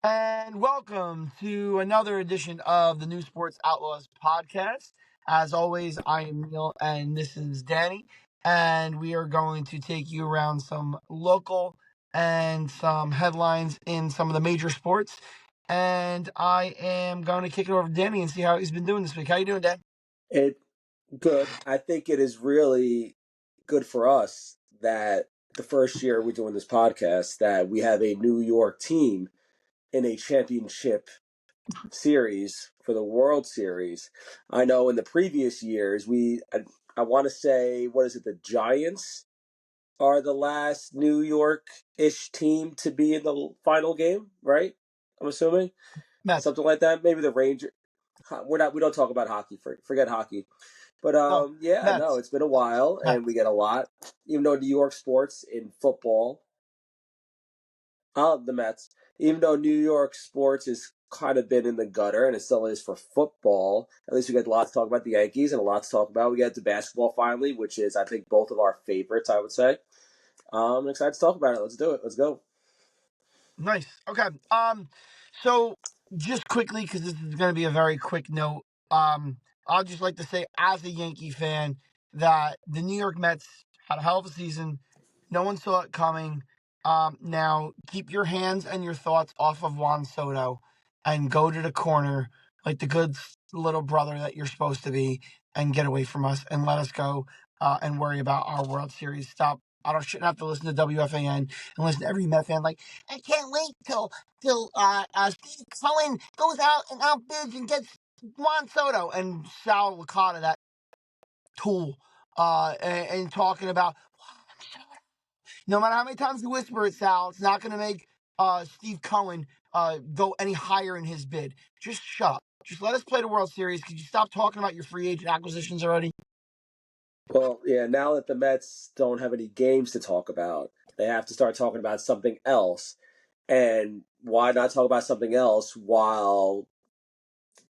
And welcome to another edition of the New Sports Outlaws podcast. As always, I am Neil and this is Danny. And we are going to take you around some local and some headlines in some of the major sports. And I am going to kick it over to Danny and see how he's been doing this week. How you doing, Dan? It good. I think it is really good for us that the first year we're doing this podcast that we have a New York team in a championship series for the World Series. I know in the previous years I want to say, what is it, the Giants are the last New York-ish team to be in the final game, right? I'm assuming Mets. something like that. Maybe the Rangers. We don't talk about hockey. Forget hockey. But Oh, yeah, no, Mets. it's been a while, and we Mets. get a lot. Even though New York sports in football, the Mets. Even though New York sports has kind of been in the gutter, and it still is for football. At least we get a lot to talk about the Yankees, and a lot to talk about. We get to basketball finally, which is I think both of our favorites. I would say. I'm excited to talk about it. Let's do it. Let's go. Nice. Okay. So just quickly, because this is going to be a very quick note. I'd just like to say, as a Yankee fan, that the New York Mets had a hell of a season. No one saw it coming. Now keep your hands and your thoughts off of Juan Soto, and go to the corner like the good little brother that you're supposed to be, and get away from us and let us go and worry about our World Series. Stop. Shouldn't have to listen to WFAN and listen to every Met fan like, I can't wait till Steve Cohen goes out and outbids and gets Juan Soto and Sal Licata, that tool, and talking about Juan Soto. No matter how many times you whisper it, Sal, it's not going to make Steve Cohen go any higher in his bid. Just shut up. Just let us play the World Series. Could you stop talking about your free agent acquisitions already? Well, yeah. Now that the Mets don't have any games to talk about, they have to start talking about something else. And why not talk about something else while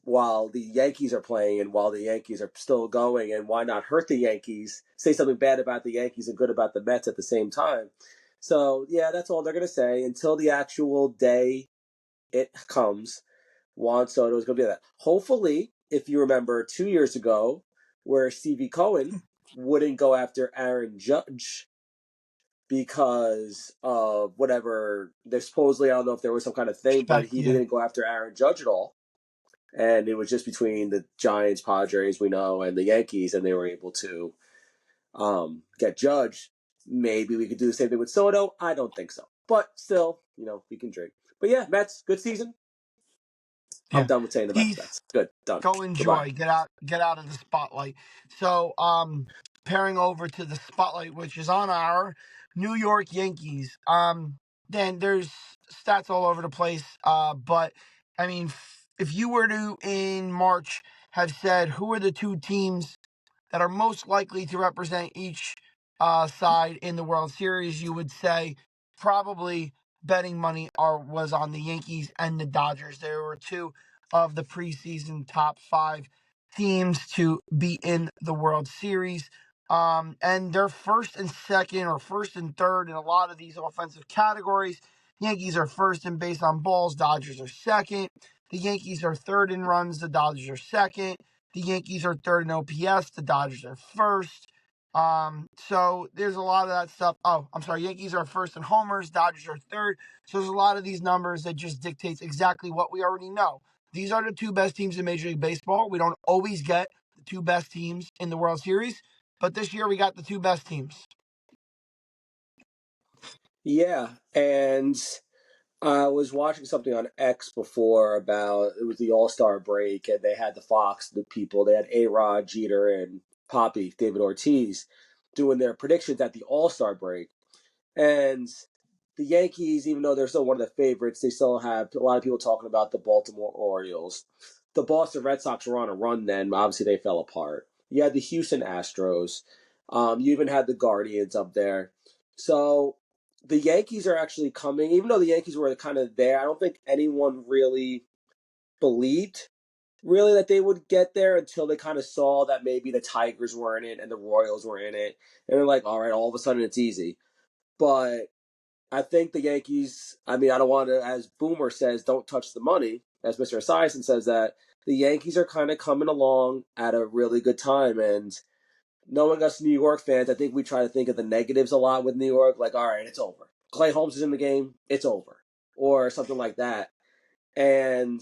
the Yankees are playing and while the Yankees are still going, and why not hurt the Yankees, say something bad about the Yankees and good about the Mets at the same time? So, yeah, that's all they're going to say until the actual day it comes. Juan Soto is going to be that. Hopefully, if you remember 2 years ago, where Stevie Cohen wouldn't go after Aaron Judge because of whatever, there's supposedly, I don't know if there was some kind of thing, but Respect, he yeah. didn't go after Aaron Judge at all, and it was just between the Giants, Padres, we know, and the Yankees, and they were able to get Judge. Maybe we could do the same thing with Soto. I don't think so, but still, we can drink. But yeah, Mets, good season. I'm Yeah. done with saying the Mets. Peace. Mets, good, done. Go Goodbye. enjoy. Get out of the spotlight. So, pairing over to the spotlight, which is on our New York Yankees. Then there's stats all over the place. But I mean, if you were to in March have said who are the two teams that are most likely to represent each side in the World Series, you would say probably betting money was on the Yankees and the Dodgers. There were two of the preseason top five teams to be in the World Series. And they're first and second or first and third in a lot of these offensive categories. Yankees are first in base on balls, Dodgers are second. The Yankees are third in runs, the Dodgers are second. The Yankees are third in OPS. The Dodgers are first. So there's a lot of that stuff. Oh, I'm sorry. Yankees are first in homers. Dodgers are third. So there's a lot of these numbers that just dictates exactly what we already know. These are the two best teams in Major League Baseball. We don't always get the two best teams in the World Series, but this year we got the two best teams. Yeah, and I was watching something on X before about it was the All Star break, and they had the people. They had A-Rod, Jeter, and Poppy, David Ortiz, doing their predictions at the All Star break. And the Yankees, even though they're still one of the favorites, they still have a lot of people talking about the Baltimore Orioles. The Boston Red Sox were on a run then, but obviously they fell apart. You had the Houston Astros. You even had the Guardians up there. So the Yankees are actually coming, even though the Yankees were kind of there, I don't think anyone really believed really that they would get there until they kind of saw that maybe the Tigers were in it and the Royals were in it. And they're like, all right, all of a sudden it's easy. But I think the Yankees, I mean, I don't want to, as Boomer says, don't touch the money, as Mr. Esiason says that, the Yankees are kind of coming along at a really good time. And knowing us New York fans, I think we try to think of the negatives a lot with New York, like, all right, it's over. Clay Holmes is in the game, it's over. Or something like that. And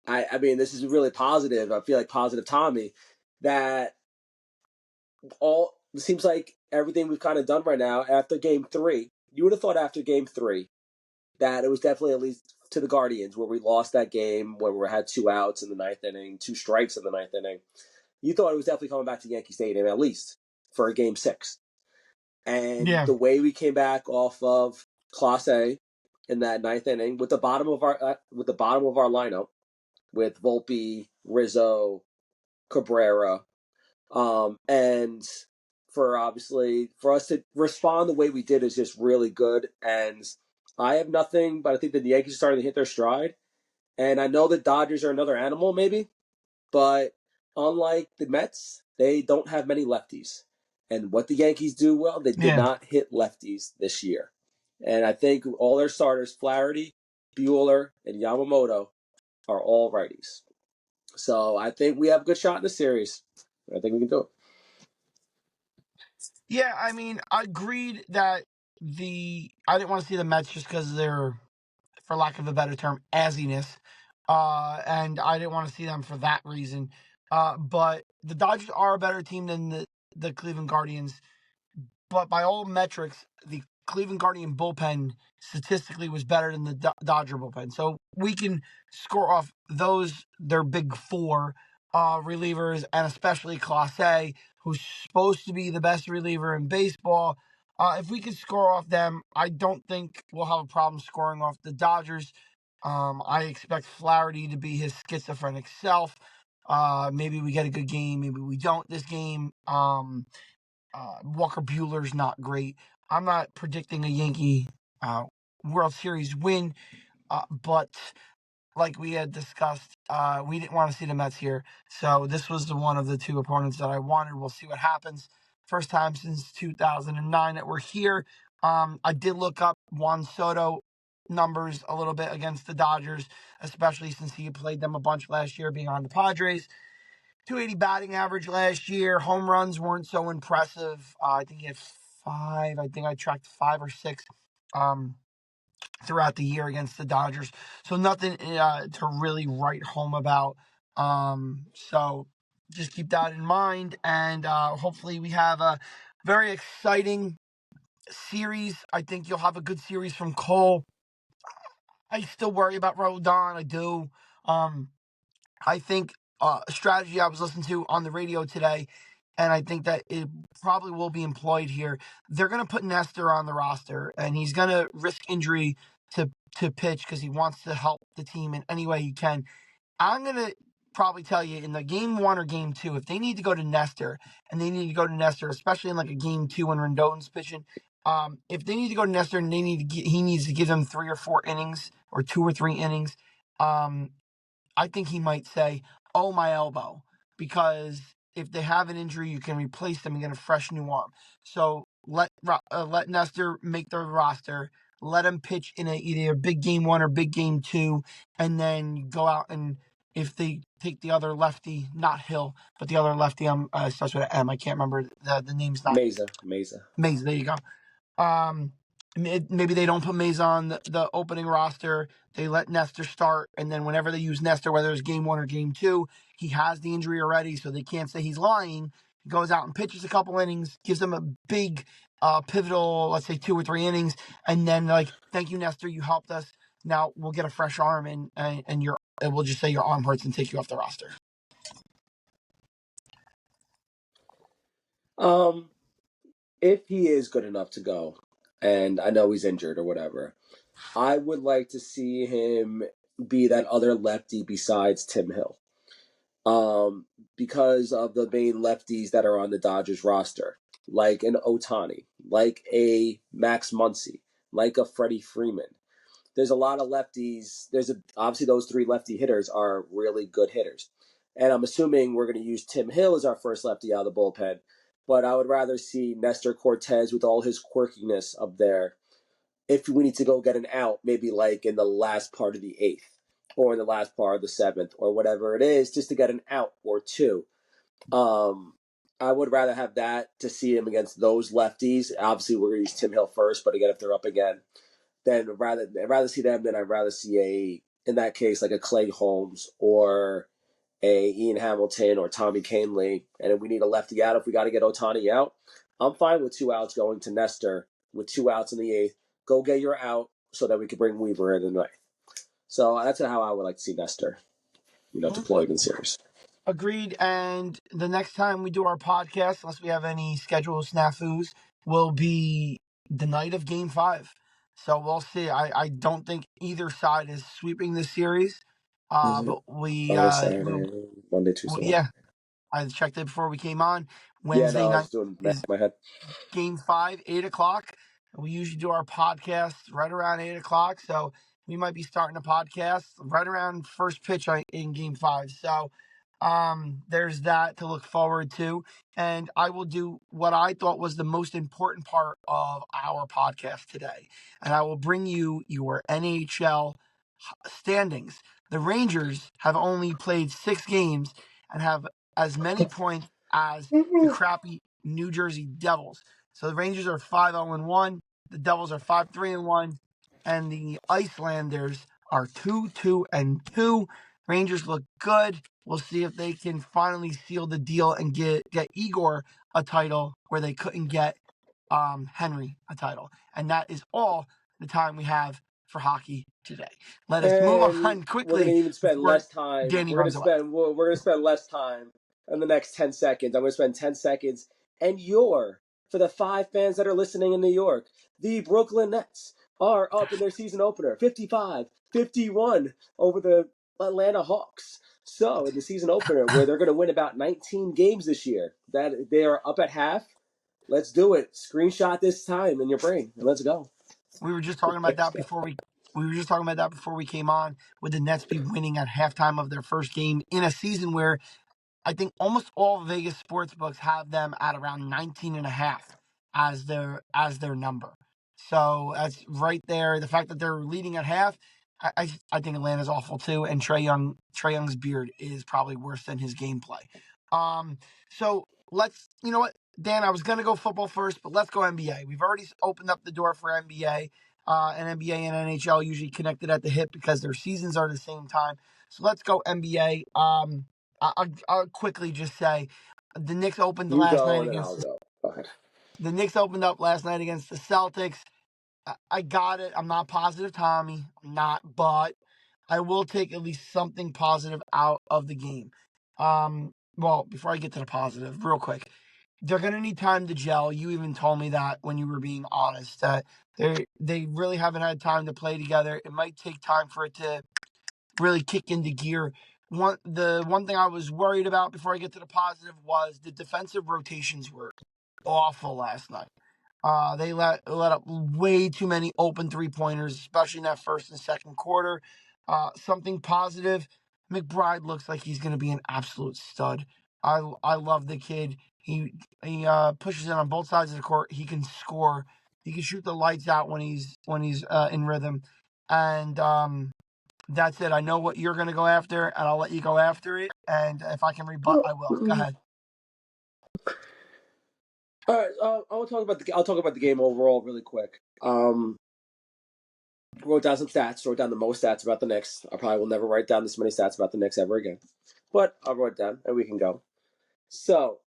I mean, this is really positive. I feel like positive Tommy, that all it seems like everything we've kind of done right now after game three, you would have thought after game three that it was definitely at least to the Guardians where we lost that game when we had 2 outs in the ninth inning, 2 strikes in the ninth inning. You thought it was definitely coming back to Yankee Stadium at least for a game six. And Yeah, the way we came back off of Class A in that ninth inning with the bottom of our lineup with Volpe, Rizzo, Cabrera, and for obviously for us to respond the way we did is just really good. And I have nothing, but I think that the Yankees are starting to hit their stride. And I know the Dodgers are another animal, maybe, but unlike the Mets, they don't have many lefties. And what the Yankees do well, they did yeah. not hit lefties this year. And I think all their starters, Flaherty, Bueller, and Yamamoto, are all righties. So I think we have a good shot in the series. I think we can do it. Yeah, I mean, I agreed that I didn't want to see the Mets just because they're, for lack of a better term, assiness. And I didn't want to see them for that reason. But the Dodgers are a better team than the Cleveland Guardians. But by all metrics, the Cleveland Guardian bullpen statistically was better than the Dodger bullpen. So we can score off their big four relievers, and especially Clase, who's supposed to be the best reliever in baseball. If we can score off them, I don't think we'll have a problem scoring off the Dodgers. I expect Flaherty to be his schizophrenic self. Maybe we get a good game, maybe we don't this game. Walker Bueller's not great. I'm not predicting a Yankee World Series win, but like we had discussed, we didn't want to see the Mets here. So this was the one of the two opponents that I wanted. We'll see what happens. First time since 2009 that we're here. I did look up Juan Soto numbers a little bit against the Dodgers, especially since he played them a bunch last year being on the Padres. 280 batting average last year. Home runs weren't so impressive. I think he had five. I think I tracked 5 or 6 um, throughout the year against the Dodgers. So nothing to really write home about. So just keep that in mind. And hopefully we have a very exciting series. I think you'll have a good series from Cole. I still worry about Rodon. I do. I think a strategy I was listening to on the radio today, and I think that it probably will be employed here. They're going to put Nestor on the roster, and he's going to risk injury to pitch because he wants to help the team in any way he can. I'm going to probably tell you in the game one or game two, if they need to go to Nestor, and they need to go to Nestor, especially in like a game two when Rendon's pitching. If they need to go to Nestor and he needs to give them 3 or 4 innings or 2 or 3 innings. I think he might say, "Oh, my elbow," because if they have an injury, you can replace them and get a fresh new arm. So let Nestor make the roster. Let him pitch in either a big game one or big game two, and then go out and if they take the other lefty, not Hill, but the other lefty, starts with an M. I can't remember the name's not Mesa. Mays. There you go. Um, maybe they don't put Mays on the opening roster. They let Nestor start, and then whenever they use Nestor, whether it's game one or game two, he has the injury already, so they can't say he's lying. He goes out and pitches a couple innings, gives them a big, pivotal, let's say 2 or 3 innings, and then like, thank you, Nestor, you helped us. Now we'll get a fresh arm, and we'll just say your arm hurts and take you off the roster. Um, if he is good enough to go, and I know he's injured or whatever, I would like to see him be that other lefty besides Tim Hill. Because of the main lefties that are on the Dodgers roster, like an Otani, like a Max Muncy, like a Freddie Freeman. There's a lot of lefties. Obviously those 3 lefty hitters are really good hitters, and I'm assuming we're going to use Tim Hill as our first lefty out of the bullpen. But I would rather see Nestor Cortez with all his quirkiness up there if we need to go get an out, maybe like in the last part of the eighth or in the last part of the seventh or whatever it is, just to get an out or two. I would rather have that to see him against those lefties. Obviously, we're going to use Tim Hill first, but again, if they're up again, then I'd rather see them than I'd rather see in that case, like a Clay Holmes or a Ian Hamilton or Tommy Kahnle. And if we need a lefty out, if we got to get Ohtani out, I'm fine with 2 outs going to Nestor with 2 outs in the eighth. Go get your out so that we can bring Weaver in the ninth. So that's how I would like to see Nestor, deployed in the series. Agreed. And the next time we do our podcast, unless we have any schedule snafus, will be the night of Game 5. So we'll see. I don't think either side is sweeping this series. But Friday, Saturday, Monday, Tuesday, Wednesday. Yeah, I checked it before we came on. Yeah, no, Wednesday I night was doing math is in my head. Game 5, 8 o'clock. We usually do our podcast right around 8 o'clock. So we might be starting a podcast right around first pitch in Game 5. So there's that to look forward to. And I will do what I thought was the most important part of our podcast today. And I will bring you your NHL standings. The Rangers have only played 6 games and have as many points as the crappy New Jersey Devils. So the Rangers are 5-0-1, the Devils are 5-3-1, and the Icelanders are 2-2-2. Rangers look good. We'll see if they can finally seal the deal and get Igor a title where they couldn't get Henry a title. And that is all the time we have for hockey today. Let us move on We're going to quickly even spend before less time. Danny We're going runs to away. spend less time in the next 10 seconds. I'm going to spend 10 seconds. And for the 5 fans that are listening in New York, the Brooklyn Nets are up in their season opener, 55-51 over the Atlanta Hawks. So in the season opener, where they're going to win about 19 games this year, that they are up at half. Let's do it. Screenshot this time in your brain, and let's go. We were just talking about that before we came on, with the Nets be winning at halftime of their first game in a season where I think almost all Vegas sports books have them at around 19.5 as their number. So that's right there. The fact that they're leading at half, I think Atlanta's awful too. And Trae Young's beard is probably worse than his gameplay. So you know what, Dan, I was gonna go football first, but let's go NBA. We've already opened up the door for NBA. And NBA and NHL usually connected at the hip because their seasons are the same time. So let's go NBA. I'll quickly just say the Knicks opened You last go, night and then against I'll go. Go ahead. the Knicks opened up last night against the Celtics. I got it. I'm not positive, Tommy. I'm not, but I will take at least something positive out of the game. Well, before I get to the positive, real quick, they're gonna need time to gel. You even told me that when you were being honest, that they really haven't had time to play together. It might take time for it to really kick into gear. The one thing I was worried about before I get to the positive was the defensive rotations were awful last night. They let up way too many open 3-pointers, especially in that first and second quarter. Something positive, McBride looks like he's going to be an absolute stud. I love the kid. He pushes it on both sides of the court. He can score. He can shoot the lights out when he's in rhythm. And that's it. I know what you're going to go after, and I'll let you go after it. And if I can rebut, I will. Go ahead. All right, I'll talk about the game overall really quick. Wrote down some stats. Wrote down the most stats about the Knicks. I probably will never write down this many stats about the Knicks ever again, but I'll write it down and we can go. So,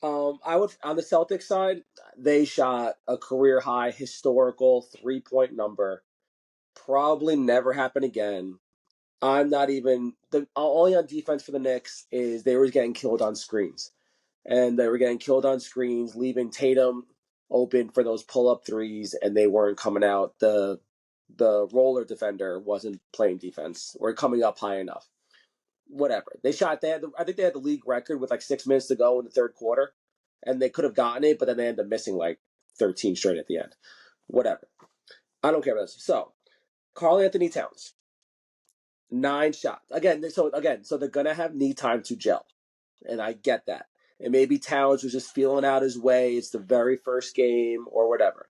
I would on the Celtics side, they shot a career high historical 3-point number. Probably never happen again. I'm not even the only on defense for the Knicks is they were getting killed on screens. And they were getting killed on screens, leaving Tatum open for those pull-up threes, and they weren't coming out. The roller defender wasn't playing defense or coming up high enough. Whatever. I think they had the league record with like 6 minutes to go in the third quarter, and they could have gotten it, but then they ended up missing like 13 straight at the end. Whatever. I don't care about this. So, Karl-Anthony Towns, 9 shots. So they're gonna have need time to gel, and I get that. And maybe Towns was just feeling out his way. It's the very first game or whatever.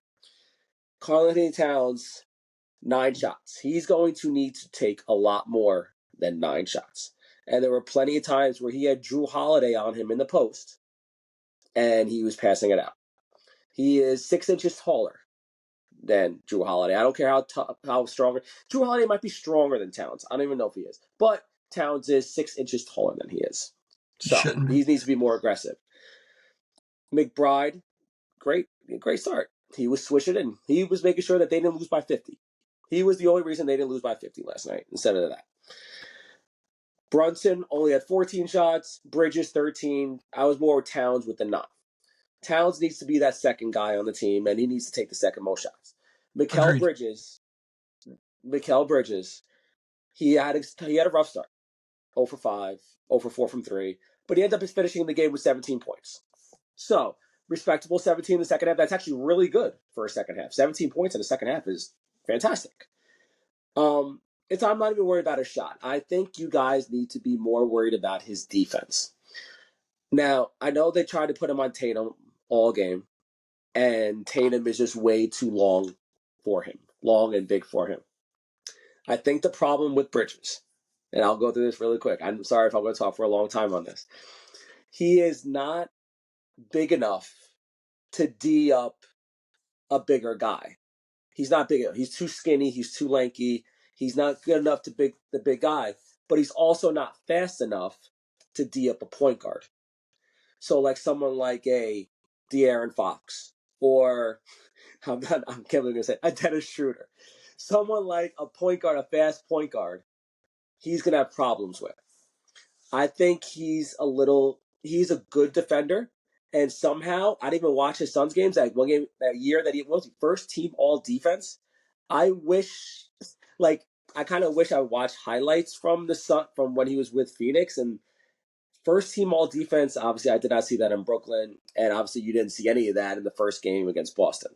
Karl-Anthony Towns, 9 shots. He's going to need to take a lot more than 9 shots. And there were plenty of times where he had Drew Holiday on him in the post, and he was passing it out. He is 6 inches taller than Drew Holiday. I don't care how strong. Drew Holiday might be stronger than Towns. I don't even know if he is. But Towns is 6 inches taller than he is. So Shouldn't he be. needs to be more aggressive. McBride, great start. He was switching in. He was making sure that they didn't lose by 50. He was the only reason they didn't lose by 50 last night instead of that. Brunson only had 14 shots. Bridges, 13. I was more with Towns with the 9. Towns needs to be that second guy on the team, and he needs to take the second most shots. Mikal Agreed. Bridges, he had a rough start. 0 for 5, 0 for 4 from 3, but he ended up finishing the game with 17 points. So, respectable 17 in the second half. That's actually really good for a second half. 17 points in the second half is fantastic. I'm not even worried about his shot. I think you guys need to be more worried about his defense. Now, I know they tried to put him on Tatum all game, and Tatum is just way too long and big for him. I think the problem with Bridges, and I'll go through this really quick. I'm sorry if I'm going to talk for a long time on this. He is not big enough to D up a bigger guy. He's not big enough. He's too skinny. He's too lanky. He's not good enough to be the big guy, but he's also not fast enough to D up a point guard. So like someone like a De'Aaron Fox, or I'm can't believe I'm say a Dennis Schroeder. Someone like a point guard, a fast point guard, he's gonna have problems with. I think he's a good defender, and somehow I didn't even watch his Suns games. That year that he was first team all defense. I wish, I kind of wish I watched highlights from from when he was with Phoenix and first team all defense. Obviously, I did not see that in Brooklyn, and obviously you didn't see any of that in the first game against Boston.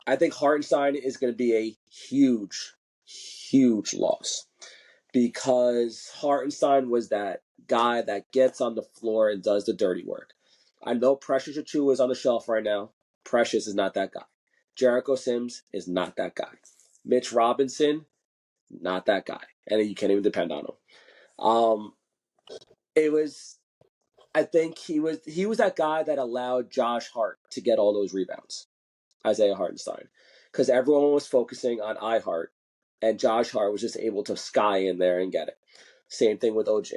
I think Hartenstein is going to be a huge, huge loss because Hartenstein was that guy that gets on the floor and does the dirty work. I know Precious Achiuwa is on the shelf right now. Precious is not that guy. Jericho Sims is not that guy. Mitch Robinson, not that guy. And you can't even depend on him. I think he was that guy that allowed Josh Hart to get all those rebounds, Isaiah Hartenstein, because everyone was focusing on iHart, and Josh Hart was just able to sky in there and get it. Same thing with OJ.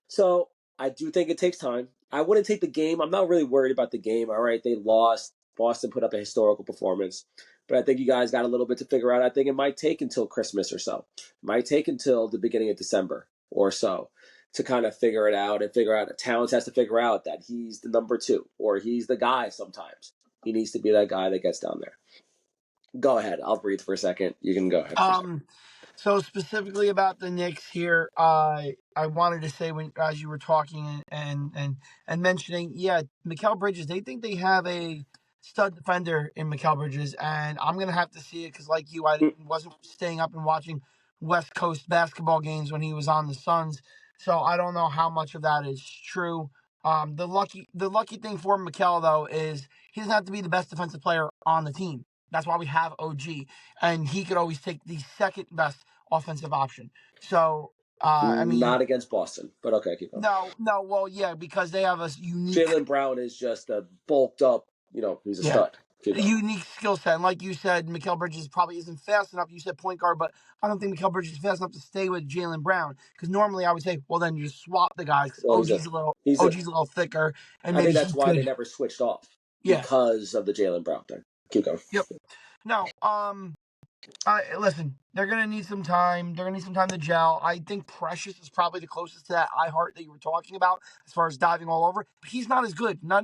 So I do think it takes time. I wouldn't take the game. I'm not really worried about the game. All right, they lost. Boston put up a historical performance. But I think you guys got a little bit to figure out. I think it might take until Christmas or so. It might take until the beginning of December or so to kind of figure it out and figure out. Towns has to figure out that he's the number 2 or he's the guy sometimes. He needs to be that guy that gets down there. Go ahead. I'll breathe for a second. You can go ahead for a second. So specifically about the Knicks here, I wanted to say when as you were talking and mentioning, yeah, Mikal Bridges, they think they have a stud defender in Mikal Bridges, and I'm gonna have to see it because, like you, I wasn't staying up and watching West Coast basketball games when he was on the Suns, so I don't know how much of that is true. The lucky thing for Mikal though is he doesn't have to be the best defensive player on the team. That's why we have OG, and he could always take the second best offensive option. So, I mean, Not against Boston, but okay, keep going. no, well, yeah, because they have a unique, Jaylen Brown is just a bulked up, he's a yeah, stud. Keep going. unique skill set. And like you said, Mikal Bridges probably isn't fast enough. You said point guard, but I don't think Mikal Bridges is fast enough to stay with Jaylen Brown. Because normally I would say, well, then you just swap the guys. Because Well, OG's a little thicker, and I think maybe he that's why they could, never switched off yeah, because of the Jaylen Brown thing. Keep going. yep. No, listen, they're gonna need some time. They're gonna need some time to gel. I think Precious is probably the closest to that iHeart that you were talking about as far as diving all over. But he's not as good. I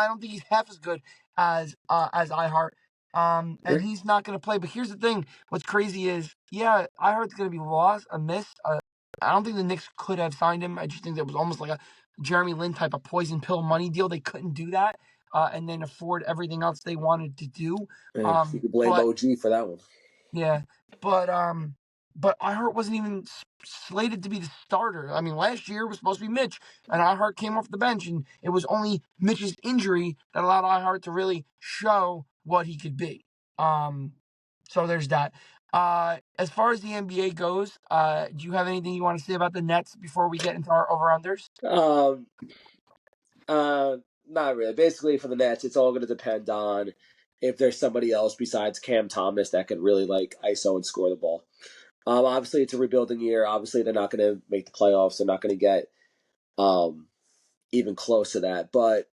don't think he's half as good as iHeart. And Agree. he's not gonna play. But here's the thing: what's crazy is, yeah, iHeart's gonna be lost, a miss. I don't think the Knicks could have signed him. I just think that was almost like a Jeremy Lin type of poison pill money deal. They couldn't do that, and then afford everything else they wanted to do. You could blame But OG for that one. yeah, but iHeart wasn't even slated to be the starter. I mean, last year was supposed to be Mitch, and iHeart came off the bench, and it was only Mitch's injury that allowed iHeart to really show what he could be. So there's that. As far as the NBA goes, do you have anything you want to say about the Nets before we get into our over-unders? Um, Not really. Basically, for the Nets, it's all going to depend on if there's somebody else besides Cam Thomas that could really like ISO and score the ball. Obviously, it's a rebuilding year. Obviously, they're not going to make the playoffs. They're not going to get um, even close to that. But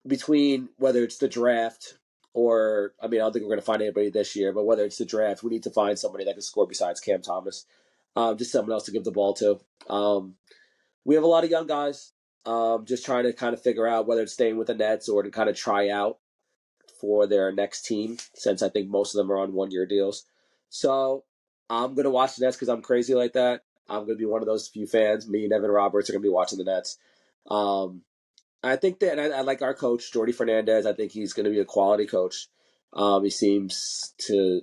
between whether it's the draft or, I mean, I don't think we're going to find anybody this year, but whether it's the draft, we need to find somebody that can score besides Cam Thomas. Just someone else to give the ball to. We have a lot of young guys. Just trying to kind of figure out whether it's staying with the Nets or to kind of try out for their next team, since I think most of them are on 1-year deals. So I'm going to watch the Nets because I'm crazy like that. I'm going to be one of those few fans. Me and Evan Roberts are going to be watching the Nets. I think that, and I like our coach, Jordy Fernandez. I think he's going to be a quality coach. He seems to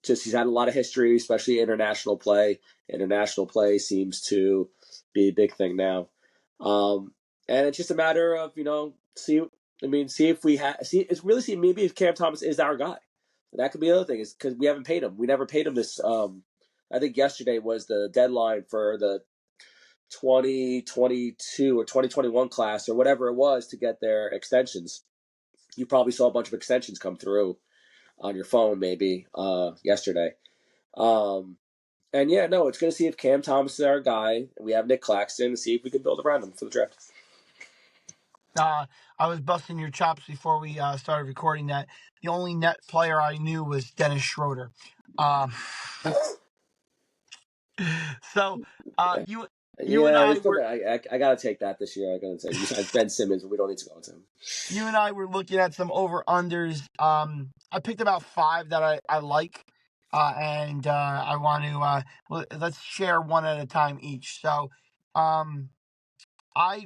he's had a lot of history, especially international play. International play seems to be a big thing now. And it's just a matter of, see if we see maybe if Cam Thomas is our guy. That could be the other thing, is because we haven't paid him. We never paid him this. I think yesterday was the deadline for the 2022 or 2021 class or whatever it was to get their extensions. You probably saw a bunch of extensions come through on your phone maybe yesterday. And yeah, no, it's going to see if Cam Thomas is our guy. We have Nick Claxton to see if we can build around him for the draft. I was busting your chops before we started recording that the only net player I knew was Dennis Schroeder. So you and Yeah, we I still were got. I got to take that this year. I got to say, besides Ben Simmons, we don't need to go into him. looking at some over unders. I picked about 5 that I like, and I want to let's share one at a time each. So, I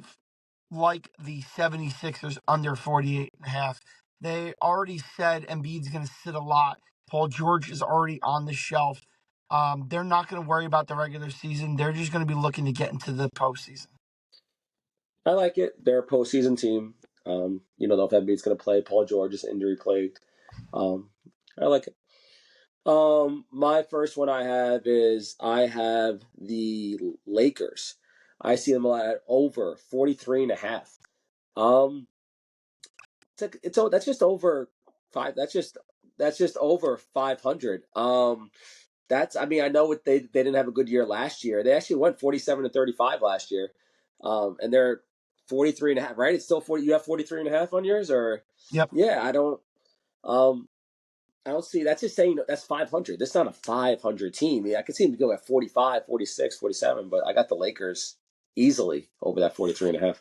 like the 76ers under 48.5. They already said Embiid's going to sit a lot. Paul George is already on the shelf. They're not going to worry about the regular season. They're just going to be looking to get into the postseason. I like it. They're a postseason team. You know, if Embiid's going to play, Paul George is injury plagued. I like it. My first one I have the Lakers. I see them at over 43.5. Um, that's just over 5. That's just over 500. I mean, I know they didn't have a good year last year. They actually went 47-35 last year. And they're 43.5, right? It's still 40. You have 43.5 on yours, or Yep. yeah, I don't see. That's just saying that's 500. That's not a 500 team. I could see them go at 45, 46, 47, but I got the Lakers easily over that 43.5.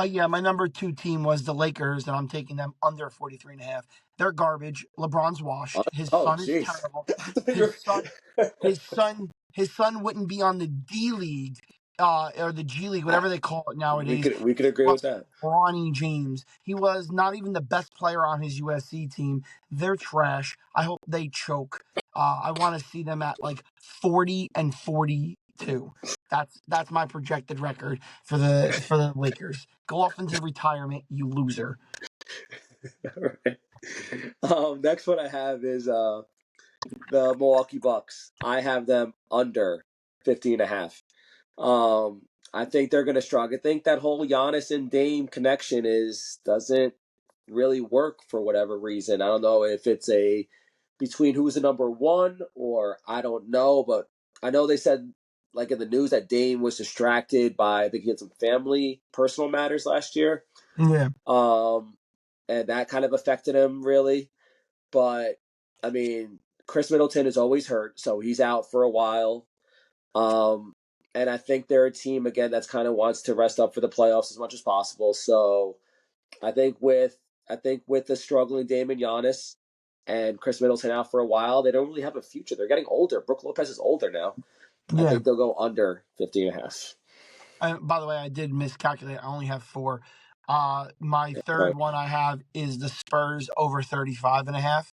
Yeah, my number 2 team was the Lakers, and I'm taking them under 43.5. They're garbage. LeBron's washed. His Oh, son is jeez. terrible. His son wouldn't be on the D League, or the G League, whatever they call it we nowadays. could agree with Plus, that. Bronny James. He was not even the best player on his USC team. They're trash. I hope they choke. I want to see them at like 40-42. That's my projected record for the Lakers. Go off into retirement, you loser. All right. Next one I have is the Milwaukee Bucks. I have them under 50.5. I think they're going to struggle. I think that whole Giannis and Dame connection doesn't really work for whatever reason. I don't know if it's between who's the number one, or I don't know, but I know they said like in the news that Dame was distracted by, I think he had some family personal matters last year. Yeah. And that kind of affected him really. But I mean, Chris Middleton is always hurt, so he's out for a while. And I think they're a team again that's kind of wants to rest up for the playoffs as much as possible. So I think with the struggling Damon Giannis and Chris Middleton out for a while, they don't really have a future. They're getting older. Brook Lopez is older now. I Yeah. think they'll go under 50.5. By the way, I did miscalculate. I only have 4. My third Right. one I have is the Spurs over 35.5.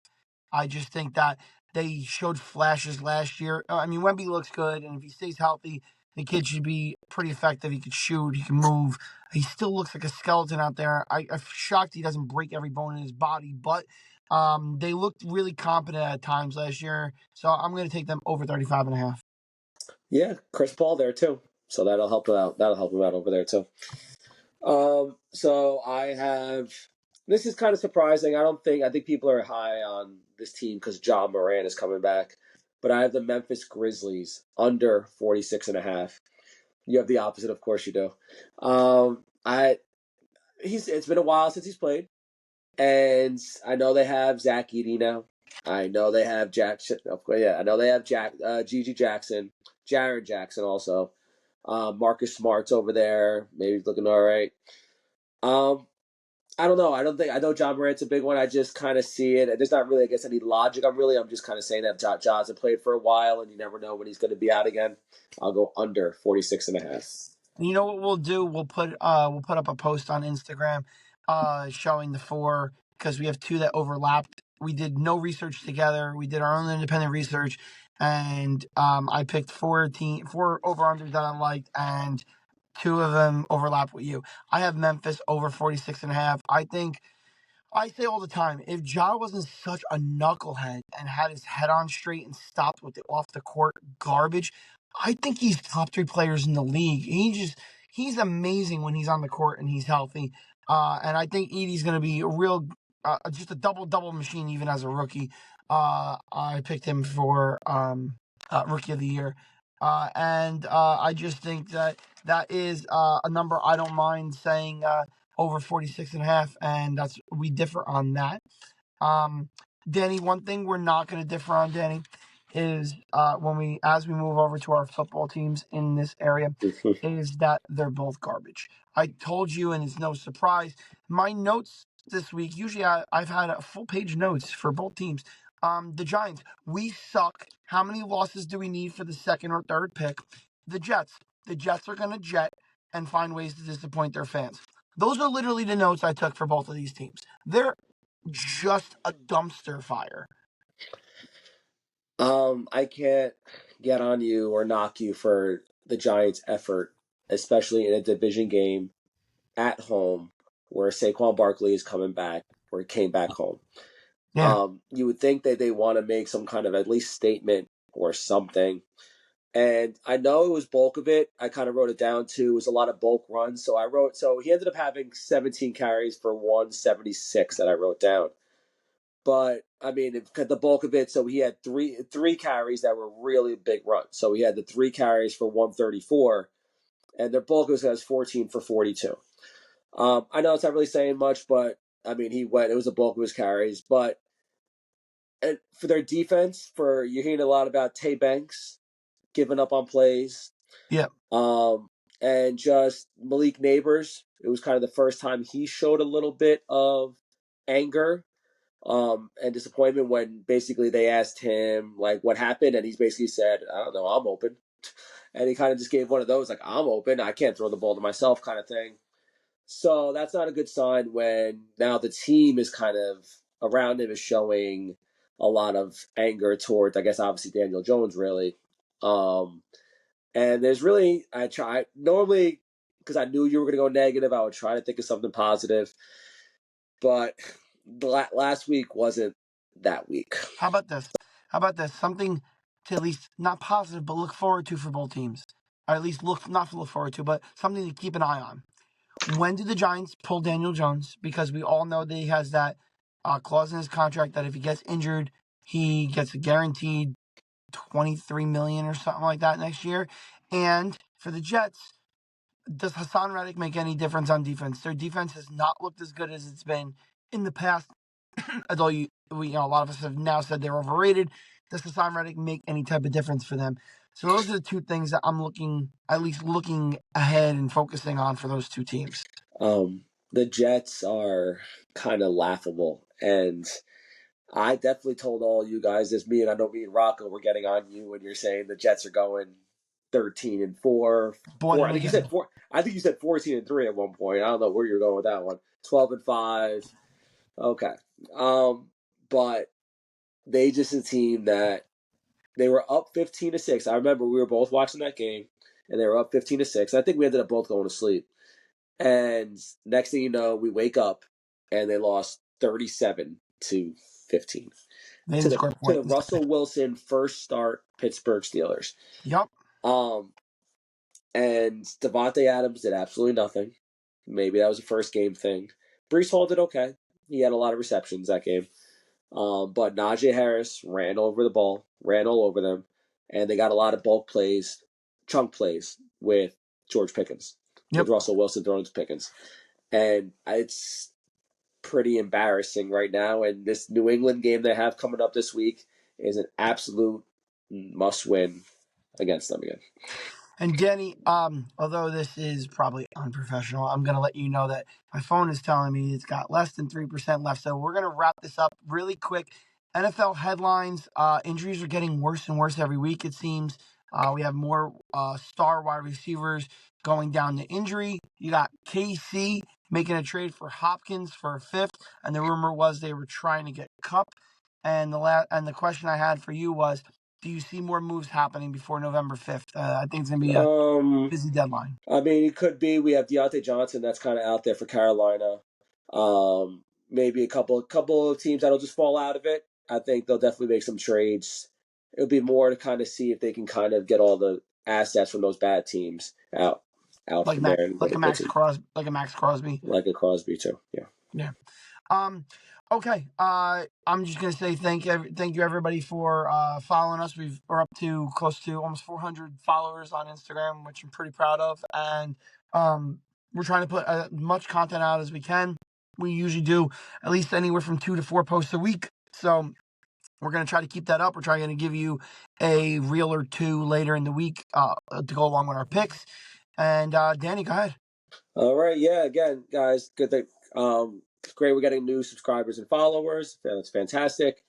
I just think that they showed flashes last year. I mean, Wemby looks good, and if he stays healthy, the kid should be pretty effective. He could shoot, he can move. He still looks like a skeleton out there. I'm shocked he doesn't break every bone in his body, but They looked really competent at times last year, so I'm going to take them over 35.5. Yeah, Chris Paul there too. So that'll help him out. That'll help him out over there too. So I have. This is kind of surprising. I think people are high on this team because John Moran is coming back, but I have the Memphis Grizzlies under 46.5. You have the opposite, of course you do. I he's It's been a while since he's played, and I know they have Zach Edey now. I know they have Jack. Of course, yeah, I know they have Gigi Jackson, Jaren Jackson also. Marcus Smart's over there. Maybe he's looking all right. Um, I don't know. I know John Morant's a big one. I just kind of see it. There's not really, I guess, any logic. I'm just kind of saying that Ja hasn't played for a while, and you never know when he's going to be out again. I'll go under 46.5. You know what we'll do? We'll put up a post on Instagram, showing the four because we have two that overlapped. We did no research together. We did our own independent research, and I picked four over unders that I liked, and two of them overlap with you. I have Memphis over 46.5. I say all the time, if Ja wasn't such a knucklehead and had his head on straight and stopped with the off the court garbage, I think he's top three players in the league. He's amazing when he's on the court and he's healthy. And I think Edie's going to be a real, just a double machine even as a rookie. I picked him for rookie of the year. And I just think that is a number I don't mind saying. Over 46.5, and we differ on that. Danny, one thing we're not going to differ on, Danny, is as we move over to our football teams in this area, is that they're both garbage. I told you, and it's no surprise. My notes this week, usually I've had a full page notes for both teams. The Giants, we suck. How many losses do we need for the second or third pick? The Jets are going to jet and find ways to disappoint their fans. Those are literally the notes I took for both of these teams. They're just a dumpster fire. I can't get on you or knock you for the Giants' effort, especially in a division game at home where Saquon Barkley is coming back, or he came back home. Yeah. You would think that they want to make some kind of at least statement or something. And I know it was bulk of it. I kind of wrote it down too. It was a lot of bulk runs. So he ended up having 17 carries for 176 that I wrote down. But I mean, the bulk of it. So he had three carries that were really big runs. So he had the three carries for 134, and the bulk was 14 for 42. I know it's not really saying much, but I mean, he went. It was a bulk of his carries, but for their defense, you're hearing a lot about Tay Banks giving up on plays. Yeah. And just Malik Neighbors. It was kind of the first time he showed a little bit of anger and disappointment when basically they asked him like what happened, and he's basically said, "I don't know, I'm open," and he kind of just gave one of those like, "I'm open, I can't throw the ball to myself" kind of thing. So that's not a good sign when now the team is kind of around him is showing a lot of anger towards, I guess, obviously Daniel Jones, really. And there's really, I try normally because I knew you were going to go negative, I would try to think of something positive, but last week wasn't that week. How about this? Something to at least not positive, but look forward to for both teams. Or at least not to look forward to, but something to keep an eye on. When did the Giants pull Daniel Jones? Because we all know that he has that clause in his contract that if he gets injured, he gets a guaranteed $23 million or something like that next year. And for the Jets, does Hassan Reddick make any difference on defense? Their defense has not looked as good as it's been in the past. Although a lot of us have now said they're overrated. Does Hassan Reddick make any type of difference for them? So those are the two things that I'm looking ahead and focusing on for those two teams. The Jets are kind of laughable, and I definitely told all you guys this. Me and Rocco were getting on you when you're saying the Jets are going 13-4. Boy, Four. did I we think you get said 4. I think you said 14-3 at one point. I don't know where you're going with that one. 12-5. Okay. But they just a team that they were up 15-6. I remember we were both watching that game, and they were up 15-6. I think we ended up both going to sleep. And next thing you know, we wake up, and they lost 37-3. 15 They to didn't score a the point. Russell Wilson first start Pittsburgh Steelers. Yep. And Devontae Adams did absolutely nothing. Maybe that was a first game thing. Brees Hall did okay. He had a lot of receptions that game. But Najee Harris ran over the ball, ran all over them, and they got a lot of bulk plays, chunk plays with George Pickens, with Yep. Russell Wilson throwing to Pickens. And it's pretty embarrassing right now. And this New England game they have coming up this week is an absolute must win against them again. And Danny, although this is probably unprofessional, I'm gonna let you know that my phone is telling me it's got less than 3% left. So we're gonna wrap this up really quick. NFL headlines: injuries are getting worse and worse every week. It seems we have more star wide receivers going down to injury. You got KC making a trade for Hopkins for a fifth, and the rumor was they were trying to get Cup. And the question I had for you was, do you see more moves happening before November 5th? I think it's going to be a busy deadline. I mean, it could be. We have Deontay Johnson that's kind of out there for Carolina. Maybe a couple of teams that'll just fall out of it. I think they'll definitely make some trades. It'll be more to kind of see if they can kind of get all the assets from those bad teams out Like from there and like a Max Crosby, like a Crosby too. Yeah. Yeah. Okay. I'm just gonna say thank you everybody for following us. We're up to close to almost 400 followers on Instagram, which I'm pretty proud of, and we're trying to put as much content out as we can. We usually do at least anywhere from 2 to 4 posts a week, so we're gonna try to keep that up. We're trying to give you a reel or two later in the week to go along with our picks. And Danny, go ahead. All right. Yeah. Again, guys, good thing. It's great we're getting new subscribers and followers. That's fantastic.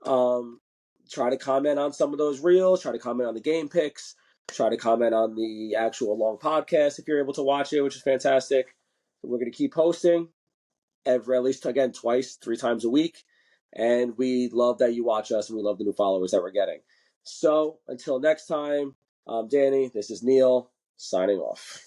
Try to comment on some of those reels. Try to comment on the game picks. Try to comment on the actual long podcast if you're able to watch it, which is fantastic. We're going to keep posting at least, again, twice, 3 times a week. And we love that you watch us, and we love the new followers that we're getting. So until next time, I'm Danny. This is Neil, signing off.